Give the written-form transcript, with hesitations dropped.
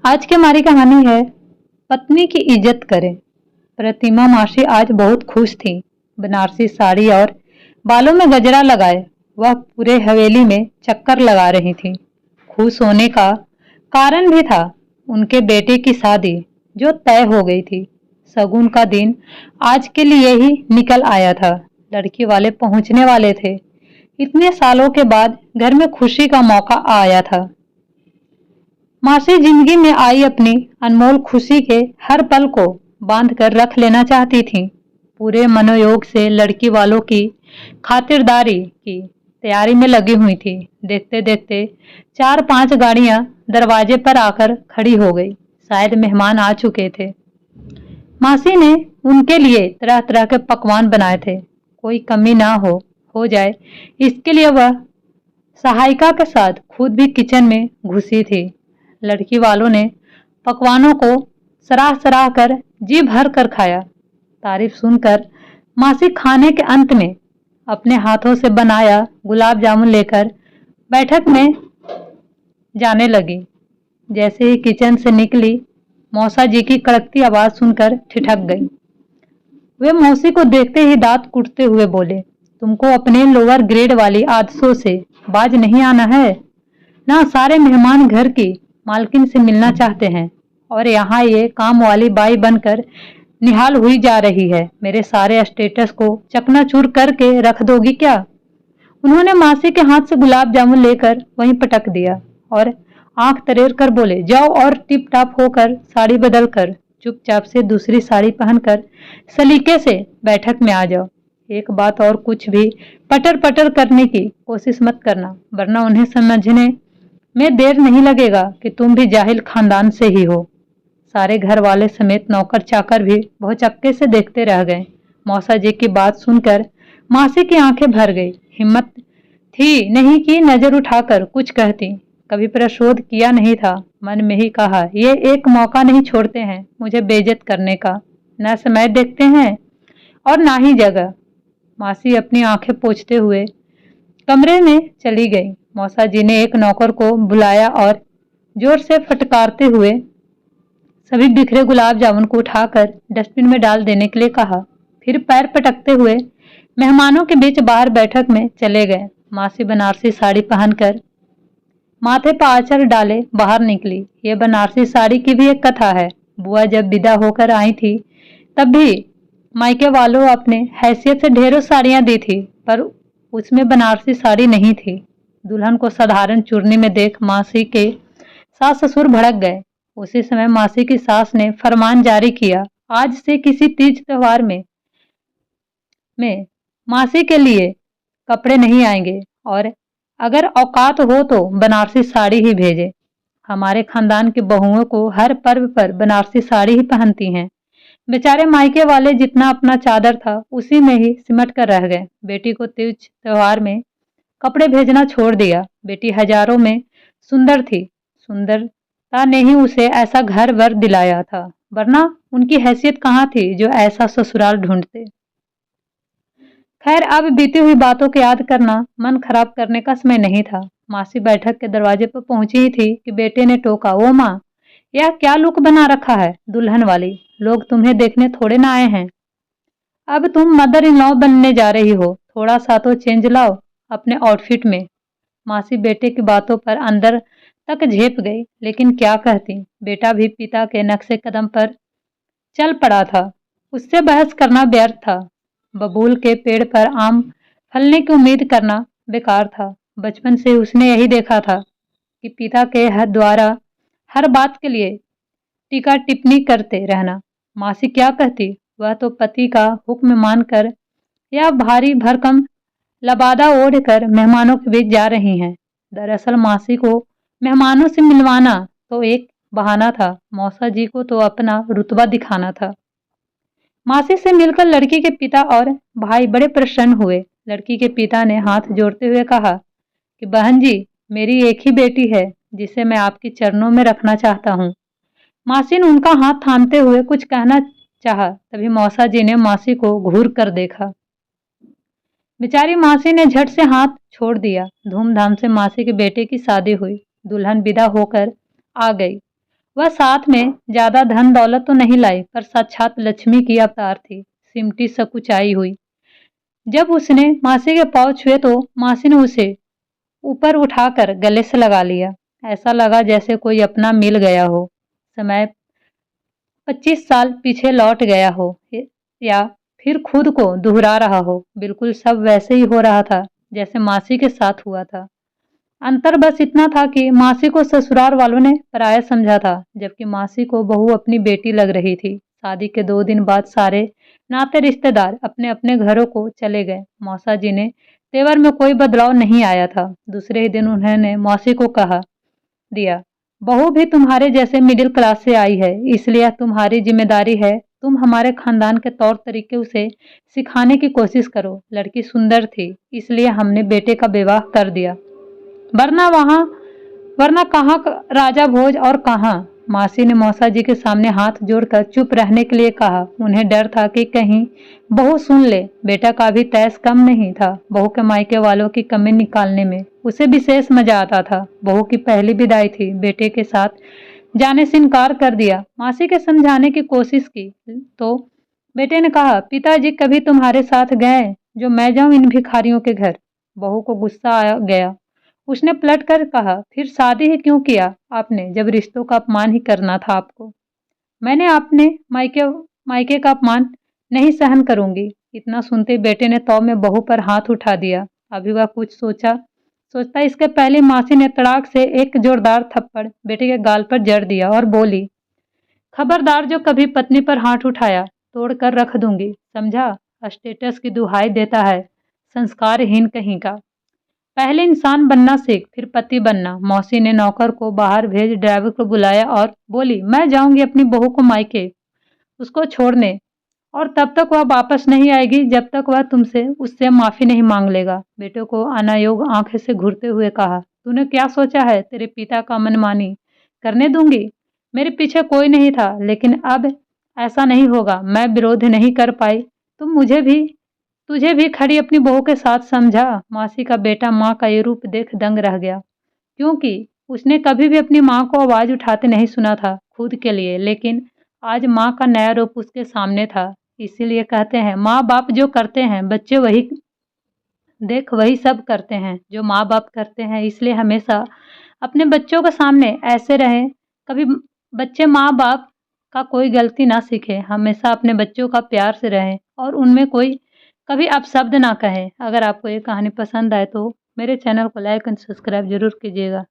आज की हमारी कहानी है पत्नी की इज्जत करें। प्रतिमा मासी आज बहुत खुश थी। बनारसी साड़ी और बालों में गजरा लगाए वह पूरे हवेली में चक्कर लगा रही थी। खुश होने का कारण भी था, उनके बेटे की शादी जो तय हो गई थी। शगुन का दिन आज के लिए ही निकल आया था। लड़की वाले पहुंचने वाले थे। इतने सालों के बाद घर में खुशी का मौका आया था। मासी जिंदगी में आई अपनी अनमोल खुशी के हर पल को बांध कर रख लेना चाहती थी। पूरे मनोयोग से लड़की वालों की खातिरदारी की तैयारी में लगी हुई थी। देखते देखते 4-5 गाड़ियां दरवाजे पर आकर खड़ी हो गई। शायद मेहमान आ चुके थे। मासी ने उनके लिए तरह तरह के पकवान बनाए थे। कोई कमी ना हो जाए इसके लिए वह सहायिका के साथ खुद भी किचन में घुसी थी। लड़की वालों ने पकवानों को सराह सराह कर जी भर कर खाया। तारीफ सुनकर मासी खाने के अंत में अपने हाथों से बनाया गुलाब जामुन लेकर बैठक में जाने लगी। जैसे ही किचन से निकली, मौसा जी की कड़कती आवाज सुनकर ठिठक गई। वे मौसी को देखते ही दांत कूटते हुए बोले, तुमको अपने लोअर ग्रेड वाली आदतों से बाज नहीं आना है ना। सारे मेहमान घर की मालकिन से मिलना चाहते हैं और यहाँ ये काम वाली बाई बनकर निहाल हुई जा रही है। मेरे सारे स्टेटस को चकनाचूर करके रख दोगी क्या? उन्होंने मासी के हाथ से गुलाब जामुन लेकर वहीं पटक दिया और आंख तरेर कर बोले, जाओ और टिप टाप होकर साड़ी बदल कर चुपचाप से दूसरी साड़ी पहनकर सलीके से बैठक में आ जाओ। एक बात और, कुछ भी पटर पटर करने की कोशिश मत करना, वरना उन्हें समझने में देर नहीं लगेगा कि तुम भी जाहिल खानदान से ही हो। सारे घर वाले समेत नौकर चाकर भी बहुत चक्के से देखते रह गए। मौसा जी की बात सुनकर मासी की आंखें भर गई। हिम्मत थी नहीं कि नजर उठाकर कुछ कहती। कभी प्रतिशोध किया नहीं था। मन में ही कहा, ये एक मौका नहीं छोड़ते हैं मुझे बेइज्जत करने का। न समय देखते हैं और ना ही जगह। मासी अपनी आंखें पोंछते हुए कमरे में चली गई। मौसा जी ने एक नौकर को बुलाया और जोर से फटकारते हुए सभी बिखरे गुलाब जामुन को उठाकर डस्टबिन में डाल देने के लिए कहा। फिर पैर पटकते हुए मेहमानों के बीच बाहर बैठक में चले गए। मासी बनारसी साड़ी पहनकर माथे पर आंचल डाले बाहर निकली। ये बनारसी साड़ी की भी एक कथा है। बुआ जब विदा होकर आई थी तब भी मायके वालों अपने हैसियत से ढेरों साड़ियां दी थी, पर उसमें बनारसी साड़ी नहीं थी। दुल्हन को साधारण चुन्नी में देख मासी के सास ससुर भड़क गए। उसी समय मासी की सास ने फरमान जारी किया, आज से किसी तीज त्योहार में मासी के लिए कपड़े नहीं आएंगे और अगर औकात हो तो बनारसी साड़ी ही भेजे। हमारे खानदान की बहुओं को हर पर्व पर बनारसी साड़ी ही पहनती हैं। बेचारे मायके वाले जितना अपना चादर था उसी में ही सिमट कर रह गए। बेटी को तीज त्योहार में कपड़े भेजना छोड़ दिया। बेटी हजारों में सुंदर थी। सुंदरता ने ही उसे ऐसा घर वर दिलाया था, वरना उनकी हैसियत कहाँ थी जो ऐसा ससुराल ढूंढते। खैर, अब बीती हुई बातों को याद करना मन खराब करने का समय नहीं था। मासी बैठक के दरवाजे पर पहुंची ही थी कि बेटे ने टोका, ओ माँ, यह क्या लुक बना रखा है दुल्हन वाली? लोग तुम्हें देखने थोड़े ना आए हैं। अब तुम मदर इन लॉ बनने जा रही हो, थोड़ा सा तो चेंज लाओ अपने आउटफिट में। मासी बेटे की बातों पर अंदर तक झेप गई, लेकिन क्या कहती। बेटा भी पिता के नक्शे कदम पर चल पड़ा था। उससे बहस करना व्यर्थ था। बबूल के पेड़ पर आम फलने की उम्मीद करना बेकार था। बचपन से उसने यही देखा था कि पिता के द्वारा हर बात के लिए टीका टिप्पणी करते रहना। मासी क्या कहती, वह तो पति का हुक्म मानकर या भारी भरकम लबादा ओढ़कर मेहमानों के बीच जा रही हैं। दरअसल मासी को मेहमानों से मिलवाना तो एक बहाना था, मौसा जी को तो अपना रुतबा दिखाना था। मासी से मिलकर लड़की के पिता और भाई बड़े प्रसन्न हुए। लड़की के पिता ने हाथ जोड़ते हुए कहा कि बहन जी, मेरी एक ही बेटी है जिसे मैं आपके चरणों में रखना चाहता हूँ। मासी ने उनका हाथ थामते हुए कुछ कहना चाहा, तभी मौसा जी ने मासी को घूर कर देखा। बेचारी मासी ने झट से हाथ छोड़ दिया। धूमधाम से मासी के बेटे की शादी हुई। दुल्हन विदा होकर आ गई। वह साथ में ज्यादा धन दौलत तो नहीं लाई, पर साक्षात लक्ष्मी की अवतार थी, सिमटी सकुचाई हुई। जब उसने मासी के पाँव छुए तो मासी ने उसे ऊपर उठाकर गले से लगा लिया। ऐसा लगा जैसे कोई अपना मिल गया हो, समय 25 साल पीछे लौट गया हो, या फिर खुद को दोहरा रहा हो। बिल्कुल सब वैसे ही हो रहा था जैसे मासी के साथ हुआ था। अंतर बस इतना था कि मासी को ससुराल वालों ने पराया समझा था, जबकि मासी को बहू अपनी बेटी लग रही थी। शादी के 2 दिन बाद सारे नाते रिश्तेदार अपने अपने घरों को चले गए। मौसा जी ने तेवर में कोई बदलाव नहीं आया था। दूसरे ही दिन उन्होंने मौसी को कहा दिया, बहू भी तुम्हारे जैसे मिडिल क्लास से आई है, इसलिए तुम्हारी जिम्मेदारी है तुम हमारे खानदान के तौर तरीके उसे सिखाने की कोशिश करो। लड़की सुंदर थी, इसलिए हमने बेटे का विवाह कर दिया, वरना वरना कहाँ राजा भोज और कहाँ। मासी ने मौसा जी के सामने हाथ जोड़कर चुप रहने के लिए कहा। उन्हें डर था कि कहीं बहू सुन ले। बेटा का भी तैस कम नहीं था। बहू के मायके वालों की कमी निकालने में उसे विशेष मजा आता था। बहू की पहली विदाई थी, बेटे के साथ जाने से इनकार कर दिया। मासी के समझाने की कोशिश की तो बेटे ने कहा, पिताजी कभी तुम्हारे साथ गए जो मैं जाऊं इन भिखारियों के घर। बहू को गुस्सा आ गया। उसने पलट कर कहा, फिर शादी ही क्यों किया आपने, जब रिश्तों का अपमान ही करना था आपको। मैंने अपने मायके मायके का अपमान नहीं सहन करूंगी। इतना सुनते बेटे ने तौ में बहू पर हाथ उठा दिया। अभी वह कुछ सोचता इसके पहले मासी ने तड़ाक से एक जोरदार थप्पड़ बेटे के गाल पर जड़ दिया और बोली, खबरदार जो कभी पत्नी पर हाथ उठाया तोड़ कर रख दूंगी, समझा। स्टेटस की दुहाई देता है, संस्कारहीन कहीं का। पहले इंसान बनना सीख, फिर पति बनना। मौसी ने नौकर को बाहर भेज ड्राइवर को बुलाया और बोली, मैं जाऊंगी अपनी बहू को मायके उसको छोड़ने, और तब तक वह वापस नहीं आएगी जब तक वह तुमसे उससे माफी नहीं मांग लेगा। बेटे को अनायोग आंखें से घूरते हुए कहा, तूने क्या सोचा है तेरे पिता का मनमानी करने दूंगी। मेरे पीछे कोई नहीं था, लेकिन अब ऐसा नहीं होगा। मैं विरोध नहीं कर पाई, तुम तुझे भी खड़ी अपनी बहू के साथ समझा। मासी का बेटा माँ का ये रूप देख दंग रह गया, क्योंकि उसने कभी भी अपनी माँ को आवाज उठाते नहीं सुना था खुद के लिए, लेकिन आज माँ का नया रूप उसके सामने था। इसीलिए कहते हैं माँ बाप जो करते हैं बच्चे वही सब करते हैं जो माँ बाप करते हैं। इसलिए हमेशा अपने बच्चों के सामने ऐसे रहें, कभी बच्चे माँ बाप का कोई गलती ना सीखे। हमेशा अपने बच्चों का प्यार से रहें और उनमें कोई कभी अपशब्द ना कहें। अगर आपको ये कहानी पसंद आए तो मेरे चैनल को लाइक एंड सब्सक्राइब जरूर कीजिएगा।